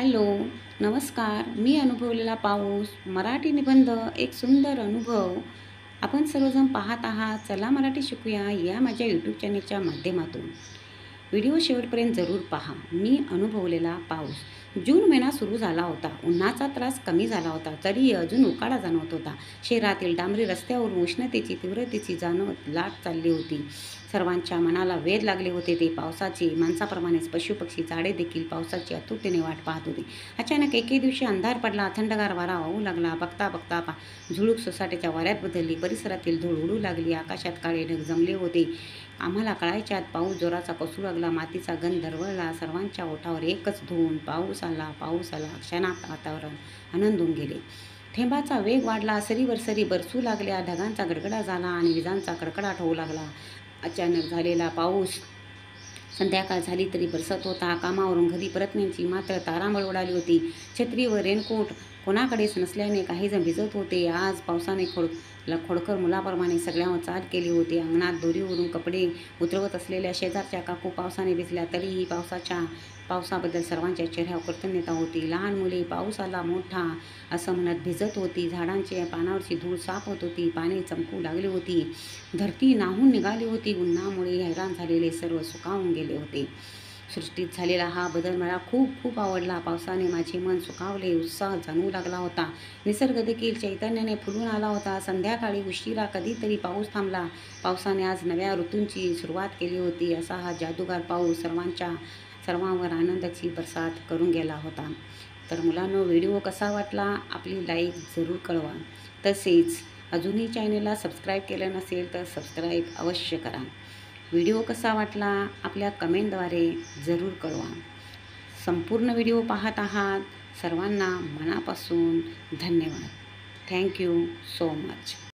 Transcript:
Hello, नमस्कार. मी अनुभवलेला पाऊस मराठी निबंध एक सुंदर अनुभव. आपण सर्वजण पाहत आहात. चला मराठी शिकूया या माझ्या यूट्यूब चॅनलच्या माध्यमातून. व्हिडिओ शेवटपर्यंत जरूर पहा. मी अनुभवलेला पाऊस. जून महिना सुरू झाला होता. उन्हाचा त्रास कमी झाला होता, तरीही अजून उकाडा जाणवत होता. शहरातील डांबरी रस्त्यावरून उष्णतेची तीव्रतेची जाणवत लाट चालली होती. सर्वांच्या मनाला वेध लागले होते ते पावसाचे. माणसाप्रमाणेच पशुपक्षी झाडे देखील पावसाची आतुरतेने वाट पाहत होती. अचानक एके दिवशी अंधार पडला. थंडगार वारा वाहू लागला. बघता बघता झुळूक सोसाट्याच्या वाऱ्यात बदलली. परिसरातील धूळ उडू लागली. आकाशात काळे ढग जमले होते. आम्हाला कळायच्या आत पाऊस जोराचा कोसळू लागला. मातीचा गंध दरवळला. सर्वांच्या ओठावर एकच धून, पाऊस आला, पाऊस आला. क्षणात वातावरण आनंदून गेले. थेंबाचा वेग वाढला. सरीवर सरी बरसू लागल्या. ढगांचा गडगडा झाला आणि विजांचा कडकडाट होऊ लागला. अचानक झालेला पाऊस संध्याकाळ झाली तरी बरसत होता. कामावरून घरी परतण्याची मात्र तारांबळ उडाली होती. छत्री व रेनकोट कोणाकडेच नसल्याने काहीजण भिजत होते. आज पावसाने खोडकर मुलाप्रमाणे सगळ्यांवर चाल केली होती. अंगणात दोरीवरून कपडे उतरवत असलेल्या शेजारच्या काकू पावसाने भिजल्या, तरीही पावसाबद्दल सर्वांच्या चेहऱ्यावर कृतज्ञता होती. लहान मुले पाऊस आला मोठा असं म्हणत भिजत होती. झाडांच्या पानावरची धूळ साफ होत होती. पाने चमकू लागली होती. धरती न्हाऊन निघाली होती. उन्हामुळे हैराण झालेले सर्व सुकावून गेले होते. सृष्टीत झालेला हा बदल मला खूप खूप आवडला. पावसाने माझे मन सुखावले. उत्साह जाणवू लागला होता. निसर्ग देखील चैतन्याने फुलून आला होता. संध्याकाळी उशिरा कधीतरी पाऊस थांबला. पावसाने आज नव्या ऋतूंची सुरुवात केली होती. असा हा जादूगार पाऊस सर्वांवर आनंदाची बरसात करून गेला होता. तर मुलांनो, व्हिडिओ कसा वाटला आपली लाईक जरूर कळवा. तसेच अजूनही चॅनलला सबस्क्राईब केलं नसेल तर सबस्क्राईब अवश्य करा. व्हिडिओ कसा वाटला आपल्या कमेंटद्वारे जरूर कळवा. संपूर्ण व्हिडिओ पाहत आहात सर्वांना मनापासून धन्यवाद. Thank you so much.